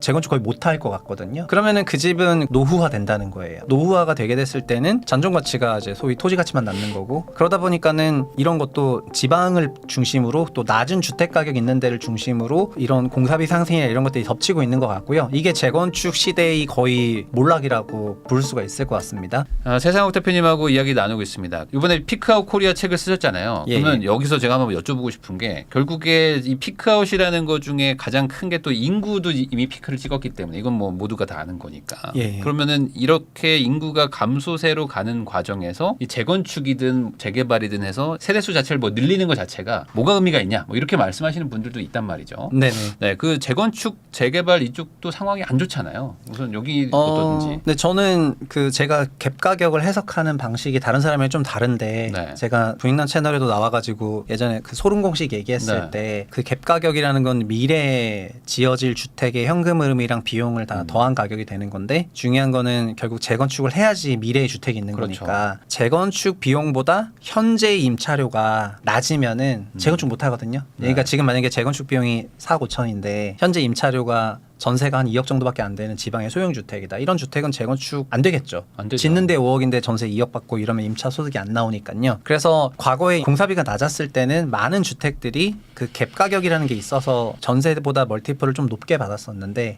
재건축 거의 못할 것 같거든요. 그러면은 그 집은 노후화 된다는 거예요. 노후화가 되게 됐을 때는 잔존 가치가 이제 소위 토지 가치만 남는 거고, 그러다 보니까는 이런 것도 지방을 중심으로 또 낮은 주택 가격 있는 데를 중심으로 이런 공사비 상승이나 이런 것들이 덮치고 있는 것 같고요. 이게 재건축 시대의 거의 몰락이라고 부를 수가 있을 것 같습니다. 세상욱 대표님하고 이야기 나누고 있습니다. 이번에 피크아웃 코리아 책을 쓰셨잖아요. 그러면 여기서 제가 한번 여쭤보고 싶은 게, 결국에 이 피크아웃이라는 것 중에 가장 큰 게 또 인구도 이미 피크를 찍었기 때문에 이건 뭐 모두가 다 아는 거니까. 그러면은 이렇게 인구가 감소세로 가는 과정에서 이 재건축이든 재개발이든 해서 세대수 자체를 뭐 늘리는 것 자체가 뭐가 의미가 있냐, 뭐 이렇게 말씀하시는 분들도 있단 말이죠. 네네. 네, 그 재건축 재개발 이쪽도 상황이 안 좋잖아요. 우선 여기 어떠든지. 네, 저는 그 제가 갭 가격을 해석하는 방식이 다른 사람이랑 좀 다른데, 네. 제가 부익남 채널에도 나와가지고 예전에 그 소름 공식 얘기했을 네. 때 그 갭 가격이라는 건 미래에 지어질 주택의 현금 흐름이랑 비용을 다 더한 가격이 되는 건데, 중요한 거는 결국 재건축을 해야지 미래의 주택이 있는 거니까 재건축 비용보다 현재 임차료가 낮으면은 재건축 못 하거든요. 그러니까 지금 만약에 재건축 비용이 4억 5천인데 현재 임차료가 전세가 한 2억 정도밖에 안 되는 지방의 소형주택이다. 이런 주택은 재건축 안 되겠죠. 안 되죠. 짓는데 5억인데 전세 2억 받고 이러면 임차 소득이 안 나오니까요. 그래서 과거에 공사비가 낮았을 때는 많은 주택들이 그 갭 가격이라는 게 있어서 전세보다 멀티플을 좀 높게 받았었는데,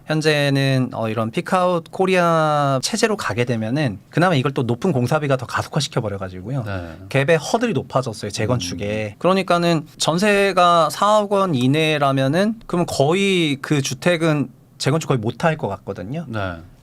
현재는 이런 피크아웃 코리아 체제로 가게 되면은 그나마 이걸 또 높은 공사비가 더 가속화시켜 버려가지고요. 갭의 허들이 높아졌어요, 재건축에. 그러니까는 전세가 4억 원 이내라면은 그러면 거의 그 주택은 재건축 거의 못할 것 같거든요.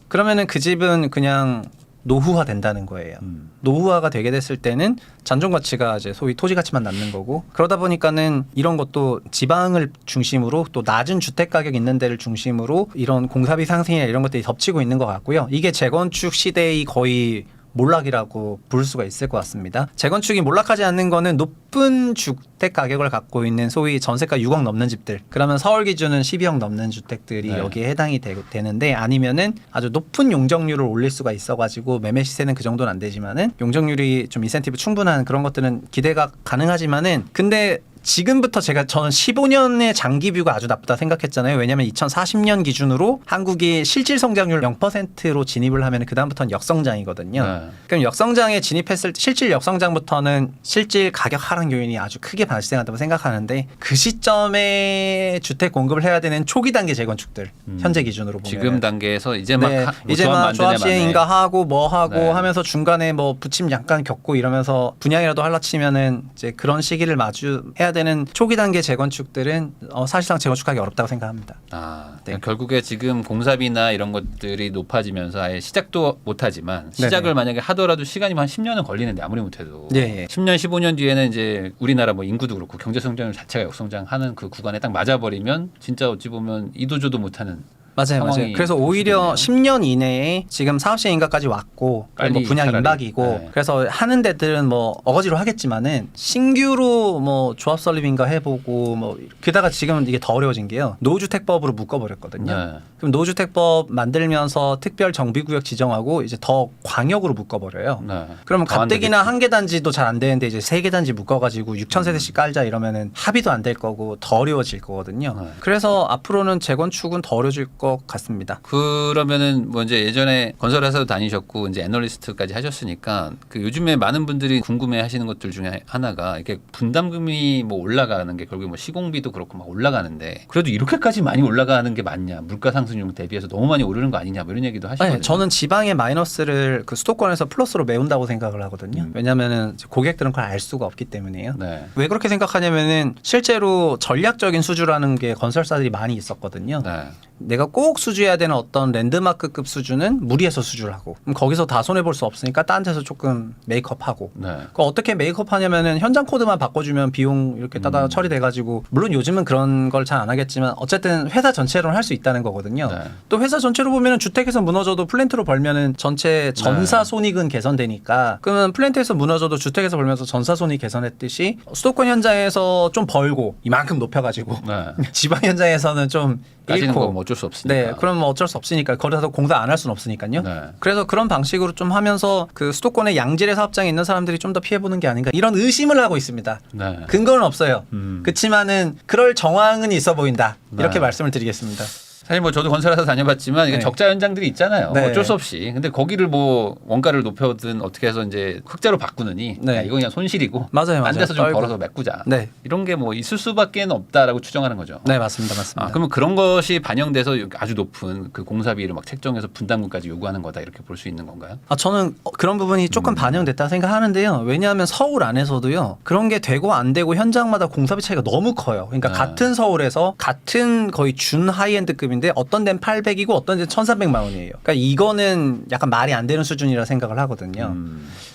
그러면은 그 집은 그냥 노후화 된다는 거예요. 노후화가 되게 됐을 때는 잔존 가치가 이제 소위 토지 가치만 남는 거고, 그러다 보니까는 이런 것도 지방을 중심으로 또 낮은 주택 가격 있는 데를 중심으로 이런 공사비 상승이나 이런 것들이 덮치고 있는 것 같고요. 이게 재건축 시대의 거의 몰락이라고 부를 수가 있을 것 같습니다. 재건축이 몰락하지 않는 거는 높은 주택 가격을 갖고 있는 소위 전세가 6억 넘는 집들, 그러면 서울 기준은 12억 넘는 주택들이 여기에 해당이 되는데, 아니면은 아주 높은 용적률을 올릴 수가 있어가지고 매매 시세는 그 정도는 안 되지만은 용적률이 좀 인센티브 충분한 그런 것들은 기대가 가능하지만은, 근데 지금부터 저는 15년의 장기 뷰가 아주 나쁘다 생각했잖아요. 왜냐하면 2040년 기준으로 한국이 실질 성장률 0%로 진입을 하면 그 다음부터는 역성장이거든요. 그럼 역성장에 진입했을 때 실질 역성장부터는 실질 가격 하락 요인이 아주 크게 발생한다고 생각하는데, 그 시점에 주택 공급을 해야 되는 초기 단계 재건축들, 현재 기준으로 보면 지금 단계에서 이제 막 이제 막 조합 시행인가 하고 뭐 하고 하면서 중간에 뭐 부침 잠깐 겪고 이러면서 분양이라도 할라 치면은 이제 그런 시기를 마주해야 되는 초기 단계 재건축들은 사실상 재건축하기 어렵다고 생각합니다. 결국에 지금 공사비나 이런 것들이 높아지면서 아예 시작도 못하지만, 시작을 만약에 하더라도 시간이 한 10년은 걸리는데, 아무리 못해도 10년 15년 뒤에는 이제 우리나라 뭐 인구도 그렇고 경제 성장률 자체가 역성장하는 그 구간에 딱 맞아버리면 진짜 어찌 보면 이도저도 못하는. 맞아요. 그래서 오히려 10년 이내에 지금 사업 시행인가까지 왔고, 뭐 분양 임박이고, 그래서 하는 데들은 뭐 어거지로 하겠지만은 신규로 뭐 조합 설립인가 해보고, 뭐 게다가 지금 이게 더 어려워진 게요, 노후주택법으로 묶어버렸거든요. 그럼 노후주택법 만들면서 특별 정비구역 지정하고 이제 더 광역으로 묶어버려요. 그러면 가뜩이나 한 개 단지도 잘 안 되는데 이제 3개 단지 묶어가지고 6,000세대씩 깔자 이러면은 합의도 안 될 거고 더 어려워질 거거든요. 그래서 앞으로는 재건축은 더 어려워질 것 같습니다. 그러면은 뭐 이제 예전에 건설회사도 다니셨고 이제 애널리스트까지 하셨으니까, 그 요즘에 많은 분들이 궁금해하시는 것들 중에 하나가 이렇게 분담금이 뭐 올라가는 게 결국에 뭐 시공비도 그렇고 막 올라가는데, 그래도 이렇게까지 많이 올라가는 게 맞냐? 물가 상승률 대비해서 너무 많이 오르는 거 아니냐? 뭐 이런 얘기도 하시거든요. 저는 지방의 마이너스를 그 수도권에서 플러스로 메운다고 생각을 하거든요. 왜냐하면은 고객들은 그걸 알 수가 없기 때문에요. 왜 그렇게 생각하냐면은 실제로 전략적인 수주라는 게 건설사들이 많이 있었거든요. 내가 꼭 수주해야 되는 어떤 랜드마크급 수주는 무리해서 수주를 하고, 그럼 거기서 다 손해볼 수 없으니까 딴 데서 조금 메이크업하고, 그거 어떻게 메이크업하냐면은 현장 코드만 바꿔주면 비용 이렇게 따다 처리돼가지고, 물론 요즘은 그런 걸 잘 안 하겠지만 어쨌든 회사 전체로는 할 수 있다는 거거든요. 또 회사 전체로 보면은 주택에서 무너져도 플랜트로 벌면은 전체 전사 손익은 개선되니까, 그러면 플랜트에서 무너져도 주택에서 벌면서 전사 손익 개선했듯이 수도권 현장에서 좀 벌고 이만큼 높여가지고 지방 현장에서는 좀 까지는 거 뭐 어쩔 수 없으니까. 그럼 뭐 어쩔 수 없으니까 거기서 공사 안 할 수는 없으니까요. 그래서 그런 방식으로 좀 하면서 그 수도권의 양질의 사업장에 있는 사람들이 좀 더 피해보는 게 아닌가, 이런 의심을 하고 있습니다. 근거는 없어요. 그렇지만은 그럴 정황은 있어 보인다, 이렇게 말씀을 드리겠습니다. 사실 뭐 저도 건설회사 다녀봤지만 이게 네. 적자 현장들이 있잖아요. 네. 어쩔 수 없이. 근데 거기를 뭐 원가를 높여든 어떻게 해서 이제 흑자로 바꾸느니 네. 야, 이거 그냥 손실이고 맞아요. 안 돼서 좀 떨고. 벌어서 메꾸자. 네. 이런 게 뭐 있을 수밖에 없다라고 추정하는 거죠. 네, 맞습니다. 맞습니다. 아, 그러면 그런 것이 반영돼서 아주 높은 그 공사비를 막 책정해서 분담금까지 요구하는 거다 이렇게 볼 수 있는 건가요? 저는 그런 부분이 조금 반영됐다 생각하는데요. 왜냐하면 서울 안에서도요. 그런 게 되고 안 되고 현장마다 공사비 차이가 너무 커요. 그러니까 네. 같은 서울에서 같은 거의 준 하이엔드급인데 어떤 데는 800이고 어떤 데는 1,300만 원이에요. 그러니까 이거는 약간 말이 안 되는 수준이라 생각을 하거든요.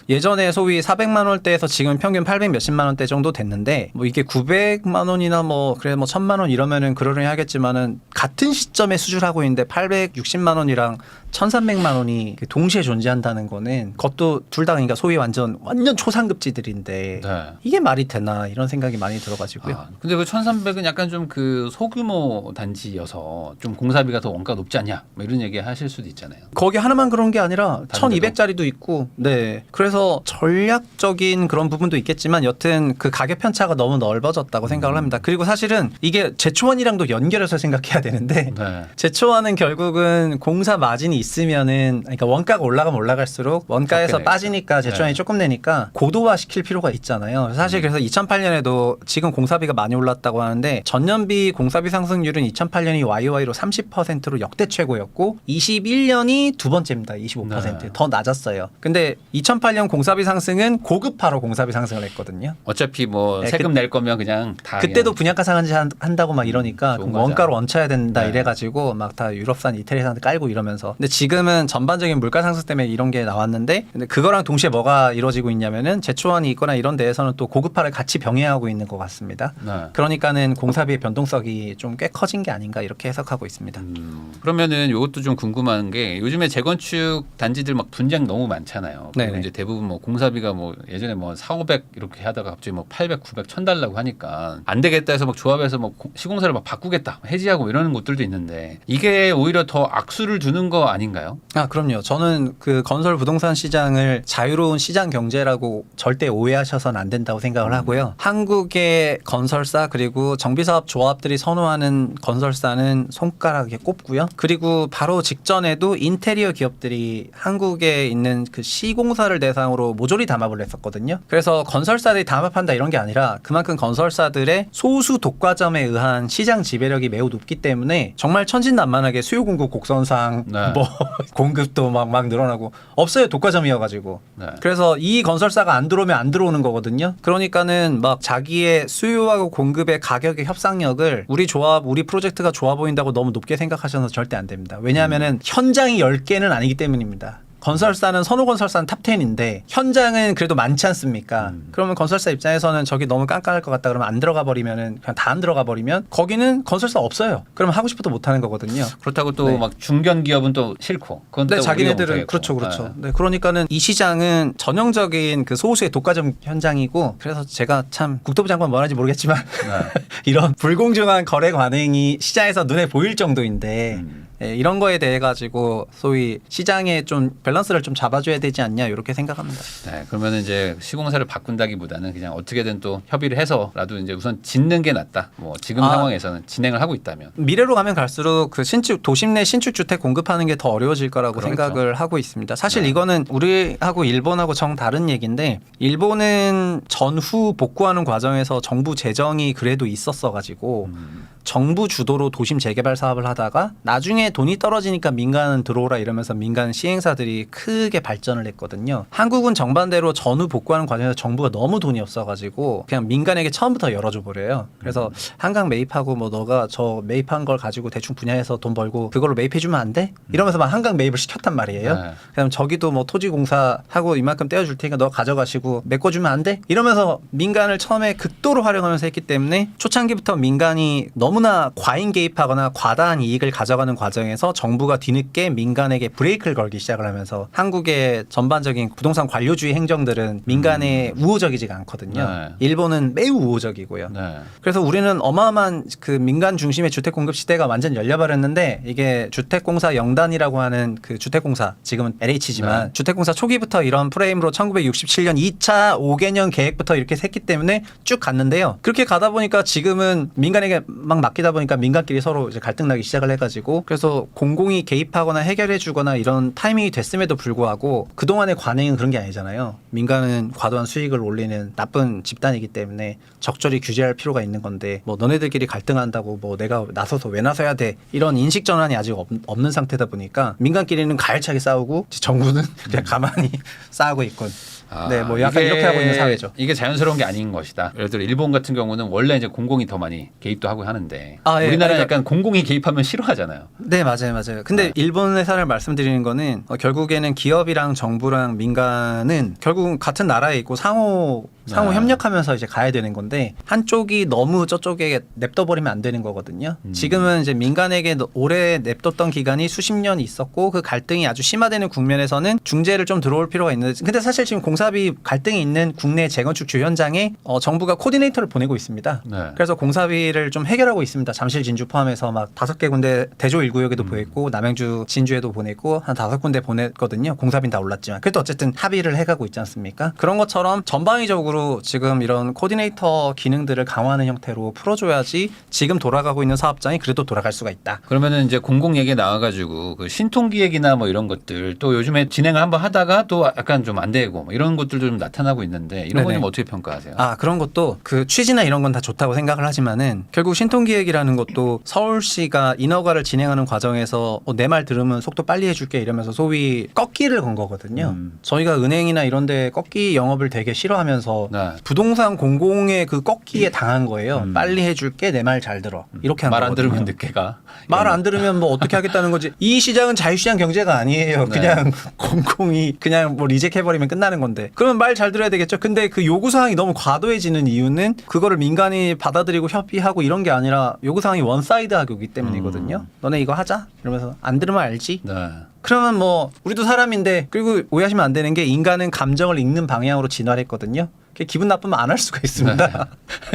예전에 소위 400만 원대에서 지금 평균 800 몇십만 원대 정도 됐는데 뭐 이게 900만 원이나 뭐 그래 뭐 1,000만 원 이러면은 그러려니 하겠지만은 같은 시점에 수주하고 있는데 860만 원이랑 1,300만 원이 동시에 존재한다는 거는 그것도 둘 다 그러니까 소위 완전 초상급지들인데 네. 이게 말이 되나 이런 생각이 많이 들어가지고요. 아, 근데 그 1,300은 약간 좀 그 소규모 단지여서 좀 공사비가 더 원가 높지 않냐 뭐 이런 얘기 하실 수도 있잖아요. 거기 하나만 그런 게 아니라 다른 1,200짜리도 있고, 네. 그래서 전략적인 그런 부분도 있겠지만 여튼 그 가격 편차가 너무 넓어졌다고 생각을 합니다. 그리고 사실은 이게 제초원이랑도 연결해서 생각해야 되는데 네. 제초원은 결국은 공사 마진이 있으면은 그러니까 원가가 올라가면 올라갈수록 원가에서 적게 빠지니까 제초원이 네. 조금 내니까 고도화 시킬 필요가 있잖아요. 사실 그래서 2008년에도 지금 공사비가 많이 올랐다고 하는데 전년비 공사비 상승률은 2008년이 YOY로 30%로 역대 최고였고 21년이 두 번째입니다. 25%. 네. 더 낮았어요. 근데 2008년 공사비 상승은 고급화로 공사비 상승을 했거든요. 어차피 뭐 네, 세금 낼 거면 그냥 다 그때도 그냥 분양가 상한제 한다고 막 이러니까 좋은 그럼 거죠. 원가로 얹혀야 된다 네. 이래가지고 막 다 유럽산 이태리산 깔고 이러면서 근데 지금은 전반적인 물가 상승 때문에 이런 게 나왔는데 근데 그거랑 동시에 뭐가 이루어지고 있냐면은 제초원이 있거나 이런 데에서는 또 고급화를 같이 병행하고 있는 것 같습니다. 네. 그러니까는 공사비의 변동성이 좀 꽤 커진 게 아닌가 이렇게 해석하고 있습니다. 그러면은 이것도 좀 궁금한 게 요즘에 재건축 단지들 막 분양 너무 많잖아요. 그리고 네네. 이제 대부분 뭐 공사비가 뭐 예전에 뭐 4,500 이렇게 하다가 갑자기 뭐 800, 900, 1,000 달라고 하니까 안 되겠다 해서 막 조합해서 뭐 시공사를 막 바꾸겠다, 해지하고 이러는 곳들도 있는데 이게 오히려 더 악수를 두는 거 아닌가요? 아, 그럼요. 저는 그 건설 부동산 시장을 자유로운 시장 경제라고 절대 오해하셔서는 안 된다고 생각을 하고요. 한국의 건설사 그리고 정비사업 조합들이 선호하는 건설사는 손가락에 꼽고요. 그리고 바로 직전에도 인테리어 기업들이 한국에 있는 그 시공사를 대상으로 모조리 담합을 했었거든요. 그래서 건설사들이 담합한다 이런 게 아니라 그만큼 건설사들의 소수 독과점에 의한 시장 지배력이 매우 높기 때문에 정말 천진난만하게 수요 공급 곡선상 네. 뭐 공급도 막 늘어나고 없어요. 독과점이어가지고. 네. 그래서 이 건설사가 안 들어오면 안 들어오는 거거든요. 그러니까는 막 자기의 수요하고 공급의 가격의 협상력을 우리 조합, 우리 프로젝트가 좋아 보인다고 너무 높게 생각하셔서 절대 안 됩니다. 왜냐하면은 현장이 10개는 아니기 때문입니다. 건설사는 선호건설사는 탑10인데 현장은 그래도 많지 않습니까? 그러면 건설사 입장에서는 저기 너무 깐깐할 것 같다 그러면 안 들어가 버리면은 그냥 다 안 들어가 버리면 거기는 건설사 없어요. 그러면 하고 싶어도 못 하는 거거든요. 그렇다고 또 네. 막 중견 기업은 또 싫고 그건 네, 또 자기네들은 우리가 그렇죠, 못하겠고. 그렇죠. 네, 그러니까는 이 시장은 전형적인 그 소수의 독과점 현장이고 그래서 제가 참 국토부 장관 뭐라는지 모르겠지만 네. 이런 불공정한 거래 관행이 시장에서 눈에 보일 정도인데 예, 이런 거에 대해 가지고 소위 시장에 좀 밸런스를 좀 잡아줘야 되지 않냐 이렇게 생각합니다. 네, 그러면 이제 시공사를 바꾼다기보다는 그냥 어떻게든 또 협의를 해서라도 이제 우선 짓는 게 낫다. 뭐 지금 상황에서는 진행을 하고 있다면. 미래로 가면 갈수록 그 신축 도심 내 신축 주택 공급하는 게 더 어려워질 거라고 그렇죠. 생각을 하고 있습니다. 사실 네. 이거는 우리하고 일본하고 정 다른 얘기인데 일본은 전후 복구하는 과정에서 정부 재정이 그래도 있었어 가지고 정부 주도로 도심 재개발 사업을 하다가 나중에 돈이 떨어지니까 민간은 들어오라 이러면서 민간 시행사들이 크게 발전을 했거든요. 한국은 정반대로 전후 복구하는 과정에서 정부가 너무 돈이 없어가지고 그냥 민간에게 처음부터 열어줘 버려요. 그래서 한강 매입하고 뭐 너가 저 매입한 걸 가지고 대충 분야해서 돈 벌고 그걸로 매입해주면 안 돼? 이러면서 막 한강 매입을 시켰단 말이에요. 네. 그럼 저기도 뭐 토지공사하고 이만큼 떼어줄 테니까 너 가져가시고 메꿔주면 안 돼? 이러면서 민간을 처음에 극도로 활용하면서 했기 때문에 초창기부터 민간이 너무나 과잉 개입하거나 과다한 이익을 가져가는 과정에서 정부가 뒤늦게 민간에게 브레이크를 걸기 시작을 하면서 한국의 전반적인 부동산 관료주의 행정들은 민간에 우호적이지가 않거든요. 네. 일본은 매우 우호적이고요. 네. 그래서 우리는 어마어마한 그 민간 중심의 주택 공급 시대가 완전 열려버렸는데 이게 주택공사 영단이라고 하는 그 주택공사 지금은 LH지만 네. 주택공사 초기부터 이런 프레임으로 1967년 2차 5개년 계획부터 이렇게 했기 때문에 쭉 갔는데요. 그렇게 가다 보니까 지금은 민간에게 막 맡기다 보니까 민간끼리 서로 이제 갈등 나기 시작을 해가지고 그래서 공공이 개입하거나 해결해주거나 이런 타이밍이 됐음에도 불구하고 그동안의 관행은 그런 게 아니잖아요. 민간은 과도한 수익을 올리는 나쁜 집단이기 때문에 적절히 규제할 필요가 있는 건데 뭐 너네들끼리 갈등한다고 뭐 내가 나서서 왜 나서야 돼 이런 인식 전환이 아직 없는 상태다 보니까 민간끼리는 가열차게 싸우고 정부는 그냥 가만히 싸우고 있군. 네, 뭐 약간 이렇게 하고 있는 사회죠. 이게 자연스러운 게 아닌 것이다. 예를 들어 일본 같은 경우는 원래 이제 공공이 더 많이 개입도 하고 하는데 예. 우리나라는 약간 공공이 개입하면 싫어하잖아요. 네, 맞아요. 근데 일본의 사례를 말씀드리는 거는 결국에는 기업이랑 정부랑 민간은 결국은 같은 나라에 있고 상호 협력하면서 이제 가야 되는 건데 한쪽이 너무 저쪽에 냅둬버리면 안 되는 거거든요. 지금은 이제 민간에게 오래 냅뒀던 기간이 수십 년 있었고 그 갈등이 아주 심화되는 국면에서는 중재를 좀 들어올 필요가 있는데 근데 사실 지금 공사비 갈등이 있는 국내 재건축 주 현장에 정부가 코디네이터를 보내고 있습니다. 네. 그래서 공사비를 좀 해결하고 있습니다. 잠실 진주 포함해서 막 5개 군데 대조 1구역에도 보냈고 남양주 진주에도 보냈고 한 5군데 보냈거든요. 공사비는 다 올랐지만 그래도 어쨌든 합의를 해가고 있지 않습니까? 그런 것처럼 전방위적으로 지금 이런 코디네이터 기능들을 강화하는 형태로 풀어줘야지 지금 돌아가고 있는 사업장이 그래도 돌아갈 수가 있다. 그러면은 이제 공공 얘기 나와가지고 그 신통기획이나 뭐 이런 것들 또 요즘에 진행을 한번 하다가 또 약간 좀 안 되고 뭐 이런 것들도 좀 나타나고 있는데 이런 건 좀 어떻게 평가하세요? 그런 것도 그 취지나 이런 건 다 좋다고 생각을 하지만은 결국 신통기획이라는 것도 서울시가 인허가를 진행하는 과정에서 내 말 들으면 속도 빨리 해줄게 이러면서 소위 꺾기를 건 거거든요. 저희가 은행이나 이런 데 꺾기 영업을 되게 싫어하면서 네. 부동산 공공의 그 꺾기에 당한 거예요. 빨리 해줄게 내 말 잘 들어 이렇게 한 말 안 거거든요. 들으면 늦게 가. 말 안 들으면 뭐 어떻게 하겠다는 거지. 이 시장은 자유시장 경제가 아니에요. 그냥 공공이 그냥 뭐 리젝해버리면 끝나는 건데. 그러면 말 잘 들어야 되겠죠. 근데 그 요구사항이 너무 과도해지는 이유는 그거를 민간이 받아들이고 협의하고 이런 게 아니라 요구사항이 원사이드하게 오기 때문이거든요. 너네 이거 하자? 이러면서 안 들으면 알지? 네. 그러면 뭐 우리도 사람인데 그리고 오해하시면 안 되는 게 인간은 감정을 읽는 방향으로 진화를 했거든요. 기분 나쁘면 안 할 수가 있습니다.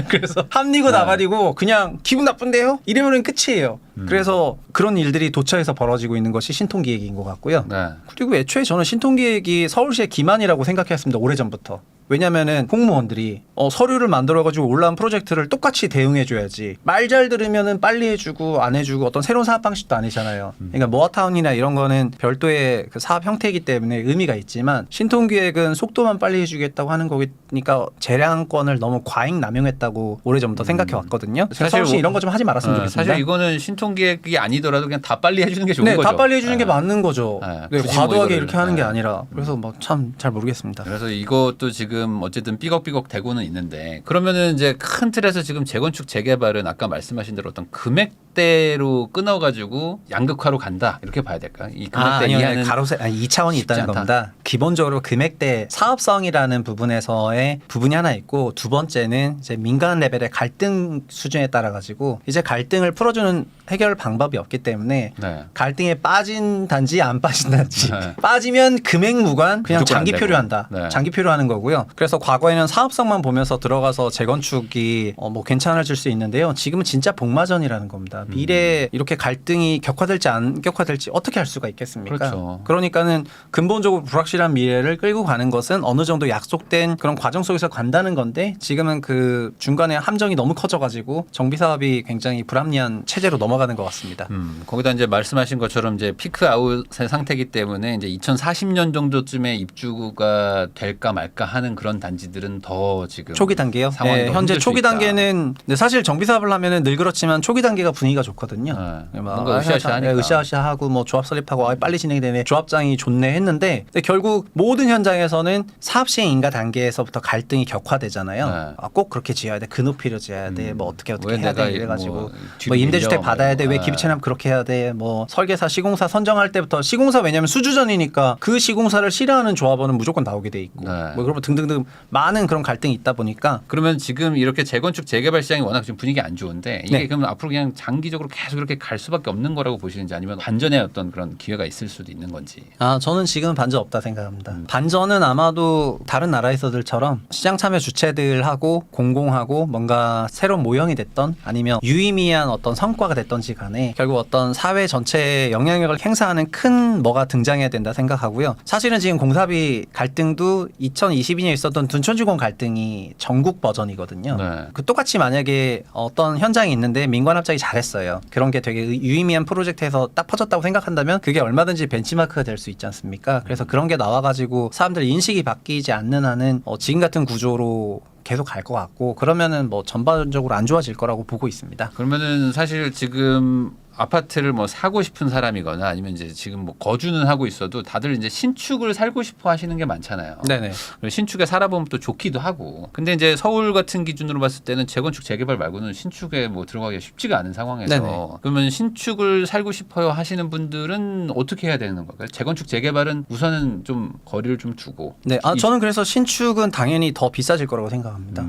그래서 합리고 나발이고 그냥 기분 나쁜데요? 이러면 끝이에요. 그래서 그런 일들이 도처에서 벌어지고 있는 것이 신통기획인 것 같고요. 네. 그리고 애초에 저는 신통기획이 서울시의 기만이라고 생각했습니다. 오래전부터. 왜냐면은 공무원들이 서류를 만들어가지고 올라온 프로젝트를 똑같이 대응해줘야지. 말 잘 들으면은 빨리 해주고 안 해주고 어떤 새로운 사업 방식도 아니잖아요. 그러니까 모아타운이나 이런 거는 별도의 그 사업 형태이기 때문에 의미가 있지만 신통기획은 속도만 빨리 해주겠다고 하는 거니까 재량권을 너무 과잉 남용했다고 오래전부터 생각해 왔거든요. 사실 서울시 이런 거 좀 하지 말았으면 좋겠습니다. 사실 이거는 신통기획이 아니더라도 그냥 다 빨리 해주는 게 좋은 거죠. 다 빨리 해주는 게 맞는 거죠. 굳이 과도하게 뭐 이렇게 하는 게 아니라. 그래서 뭐 참 잘 모르겠습니다. 그래서 이것도 지금 어쨌든 삐걱삐걱 되고는 있는데 그러면은 이제 큰 틀에서 지금 재건축 재개발은 아까 말씀하신 대로 어떤 금액대로 끊어가지고 양극화로 간다 이렇게 봐야 될까요? 이 금액대 이하는 가로세 2차원이 있다는 않다. 겁니다. 기본적으로 금액대 사업성이라는 부분에서의 부분이 하나 있고 두 번째는 이제 민간 레벨의 갈등 수준에 따라 가지고 이제 갈등을 풀어주는 해결 방법이 없기 때문에 네. 갈등에 빠진 단지 안 빠진 단지 네. 빠지면 금액 무관 그냥 무조건 장기 안 되고. 표류한다. 네. 장기 표류하는 거고요. 그래서 과거에는 사업성만 보면서 들어가서 재건축이 뭐 괜찮아질 수 있는데요. 지금은 진짜 복마전이라는 겁니다. 미래에 이렇게 갈등이 격화될지 안 격화될지 어떻게 할 수가 있겠습니까? 그렇죠. 그러니까는 근본적으로 불확실한 미래를 끌고 가는 것은 어느 정도 약속된 그런 과정 속에서 간다는 건데 지금은 그 중간에 함정이 너무 커져가지고 정비 사업이 굉장히 불합리한 체제로 넘어가는 것 같습니다. 거기다 이제 말씀하신 것처럼 이제 피크아웃의 상태이기 때문에 이제 2040년 정도쯤에 입주가 될까 말까 하는 그런 단지들은 더 지금 초기 단계요? 상황이 더 현재 힘들 수 초기 있다. 단계는 근데 사실 정비 사업을 하면은 늘 그렇지만 초기 단계가 분위기가 좋거든요. 뭔가 으쌰으쌰하니까. 으쌰으쌰하고 뭐 조합 설립하고 빨리 진행이 되네. 조합장이 좋네 했는데 근데 결국 모든 현장에서는 사업 시행 인가 단계에서부터 갈등이 격화되잖아요. 꼭 그렇게 지어야 돼. 그 높이로 지어야 돼. 뭐 어떻게 해야 돼. 이래가지고 뭐 임대주택 받아야 돼. 왜 기비채납 그렇게 해야 돼. 뭐 설계사 시공사 선정할 때부터 시공사 왜냐하면 수주전이니까 그 시공사를 싫어하는 조합원은 무조건 나오게 돼 있고 뭐 그러면 등등등 많은 그런 갈등이 있다 보니까 그러면 지금 이렇게 재건축 재개발 시장이 워낙 지금 분위기 안 좋은데 이게 그러면 앞으로 그냥 장기 장기적으로 계속 이렇게 갈 수밖에 없는 거라고 보시는지 아니면 반전의 어떤 그런 기회가 있을 수도 있는 건지. 저는 지금 반전 없다 생각합니다. 반전은 아마도 다른 나라에서들처럼 시장 참여 주체들하고 공공하고 뭔가 새로운 모형이 됐던 아니면 유의미한 어떤 성과가 됐던지 간에 결국 어떤 사회 전체에 영향력을 행사하는 큰 뭐가 등장해야 된다 생각하고요. 사실은 지금 공사비 갈등도 2022년에 있었던 둔촌주공 갈등이 전국 버전이거든요. 네. 그 똑같이 만약에 어떤 현장이 있는데 민관합작이 잘했어요. 그런 게 되게 유의미한 프로젝트에서 딱 퍼졌다고 생각한다면 그게 얼마든지 벤치마크가 될 수 있지 않습니까? 그래서 그런 게 나와가지고 사람들 인식이 바뀌지 않는 한은 지금 같은 구조로 계속 갈 것 같고 그러면은 뭐 전반적으로 안 좋아질 거라고 보고 있습니다. 그러면은 사실 지금 아파트를 뭐 사고 싶은 사람이거나 아니면 이제 지금 뭐 거주는 하고 있어도 다들 이제 신축을 살고 싶어 하시는 게 많잖아요. 네네. 그리고 신축에 살아보면 또 좋기도 하고. 근데 이제 서울 같은 기준으로 봤을 때는 재건축 재개발 말고는 신축에 뭐 들어가기가 쉽지가 않은 상황에서 네네. 그러면 신축을 살고 싶어요 하시는 분들은 어떻게 해야 되는 걸까요? 재건축 재개발은 우선은 좀 거리를 좀 두고. 네, 저는 그래서 신축은 당연히 더 비싸질 거라고 생각합니다.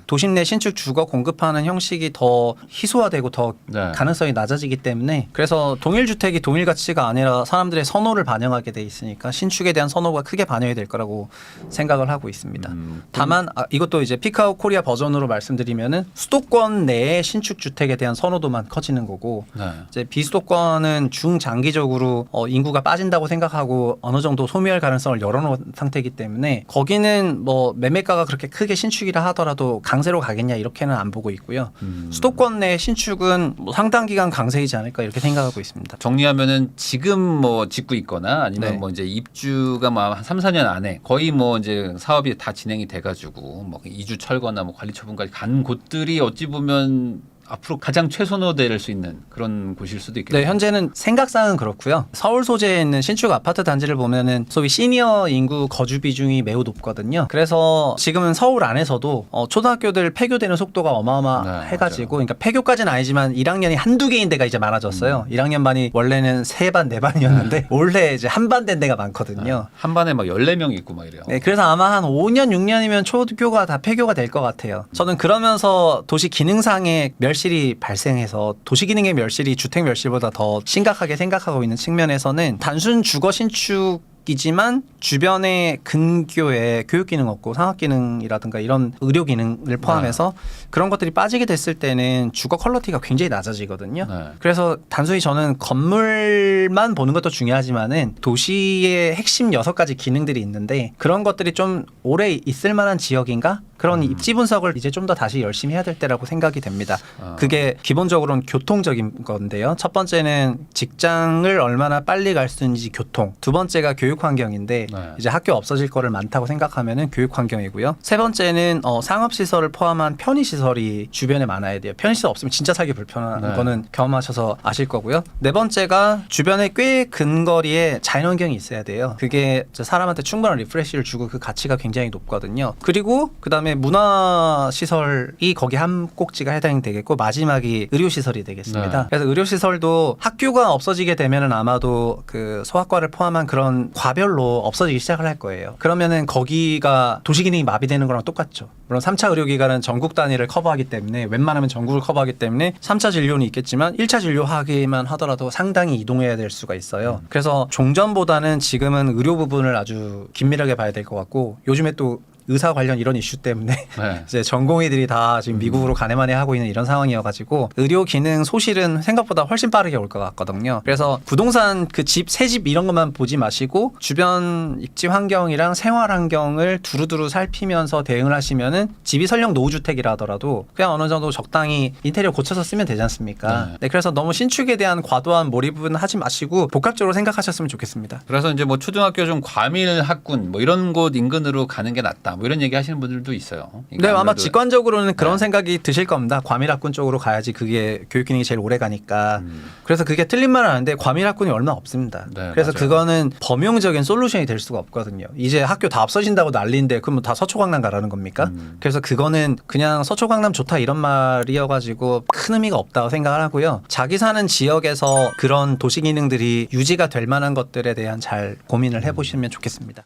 도심 내 신축 주거 공급하는 형식이 더 희소화되고 더 네. 가능성이 낮아지기 때문에 그래서 동일 주택이 동일 가치가 아니라 사람들의 선호를 반영하게 돼 있으니까 신축에 대한 선호가 크게 반영이 될 거라고 생각을 하고 있습니다. 다만 이것도 이제 피크아웃 코리아 버전으로 말씀드리면은 수도권 내의 신축 주택에 대한 선호도만 커지는 거고 네. 이제 비수도권은 중장기적으로 인구가 빠진다고 생각하고 어느 정도 소멸 가능성을 열어놓은 상태이기 때문에 거기는 뭐 매매가가 그렇게 크게 신축이라 하더라도 강세로 가겠냐 이렇게는 안 보고 있고요. 수도권 내 신축은 뭐 상당 기간 강세이지 않을까 이렇게 생각하고 있습니다. 정리하면은 지금 뭐 짓고 있거나 아니면 네. 뭐 이제 입주가 뭐 한 3, 4년 안에 거의 뭐 이제 사업이 다 진행이 돼 가지고 뭐 이주 철거나 뭐 관리 처분까지 간 곳들이 어찌 보면 앞으로 가장 최선호될 수 있는 그런 곳일 수도 있겠네요. 네, 현재는 생각상은 그렇고요. 서울 소재에 있는 신축 아파트 단지를 보면은 소위 시니어 인구 거주 비중이 매우 높거든요. 그래서 지금은 서울 안에서도 초등학교들 폐교되는 속도가 어마어마해가지고, 그러니까 폐교까지는 아니지만 1학년이 한두 개인 데가 이제 많아졌어요. 1학년 반이 원래는 3반, 4반이었는데 올해 이제 한 반 된 데가 많거든요. 한 반에 막 14명 있고 막 이래요. 네, 그래서 아마 한 5년, 6년이면 초교가 다 폐교가 될 것 같아요. 저는 그러면서 도시 기능상의 멸실이 발생해서 도시 기능의 멸실이 주택 멸실보다 더 심각하게 생각하고 있는 측면에서는 단순 주거 신축이지만 주변의 근교에 교육 기능 없고 상학 기능이라든가 이런 의료 기능을 포함해서 그런 것들이 빠지게 됐을 때는 주거 퀄리티가 굉장히 낮아지거든요. 네. 그래서 단순히 저는 건물만 보는 것도 중요하지만은 도시의 핵심 6가지 기능들이 있는데 그런 것들이 좀 오래 있을 만한 지역인가? 그런 입지 분석을 이제 좀 더 다시 열심히 해야 될 때라고 생각이 됩니다. 그게 기본적으로는 교통적인 건데요. 첫 번째는 직장을 얼마나 빨리 갈 수 있는지 교통. 두 번째가 교육 환경인데 네. 이제 학교 없어질 거를 많다고 생각하면은 교육 환경이고요. 세 번째는 상업 시설을 포함한 편의 시설이 주변에 많아야 돼요. 편의 시설 없으면 진짜 살기 불편한 네. 거는 경험하셔서 아실 거고요. 네 번째가 주변에 꽤 근거리에 자연 환경이 있어야 돼요. 그게 사람한테 충분한 리프레시를 주고 그 가치가 굉장히 높거든요. 그리고 그다음에 문화 시설이 거기 한 꼭지가 해당이 되겠고 마지막이 의료 시설이 되겠습니다. 네. 그래서 의료 시설도 학교가 없어지게 되면은 아마도 그 소아과를 포함한 그런 과별로 없어지기 시작을 할 거예요. 그러면은 거기가 도시 기능이 마비되는 거랑 똑같죠. 물론 3차 의료기관은 전국 단위를 커버하기 때문에 웬만하면 전국을 커버하기 때문에 3차 진료는 있겠지만 1차 진료하기만 하더라도 상당히 이동해야 될 수가 있어요. 그래서 종전보다는 지금은 의료 부분을 아주 긴밀하게 봐야 될 것 같고 요즘에 또 의사 관련 이런 이슈 때문에 네. 이제 전공의들이 다 지금 미국으로 가네마네 하고 있는 이런 상황이어가지고 의료 기능 소실은 생각보다 훨씬 빠르게 올 것 같거든요. 그래서 부동산 그 집, 새 집 이런 것만 보지 마시고 주변 입지 환경이랑 생활 환경을 두루두루 살피면서 대응을 하시면은 집이 설령 노후주택이라 하더라도 그냥 어느 정도 적당히 인테리어 고쳐서 쓰면 되지 않습니까? 네. 네, 그래서 너무 신축에 대한 과도한 몰입은 하지 마시고 복합적으로 생각하셨으면 좋겠습니다. 그래서 이제 뭐 초등학교 좀 과밀 학군 뭐 이런 곳 인근으로 가는 게 낫다. 뭐 이런 얘기 하시는 분들도 있어요. 네, 아마 직관적으로는 그런 네. 생각이 드실 겁니다. 과밀학군 쪽으로 가야지 그게 교육 기능이 제일 오래 가니까. 그래서 그게 틀린 말은 아닌데 과밀학군이 얼마 없습니다. 네, 그래서 맞아요. 그거는 범용적인 솔루션이 될 수가 없거든요. 이제 학교 다 없어진다고 난리인데 그러면 다 서초강남 가라는 겁니까? 그래서 그거는 그냥 서초강남 좋다 이런 말이어가지고 큰 의미가 없다고 생각을 하고요. 자기 사는 지역에서 그런 도시 기능들이 유지가 될 만한 것들에 대한 잘 고민을 해보시면 좋겠습니다.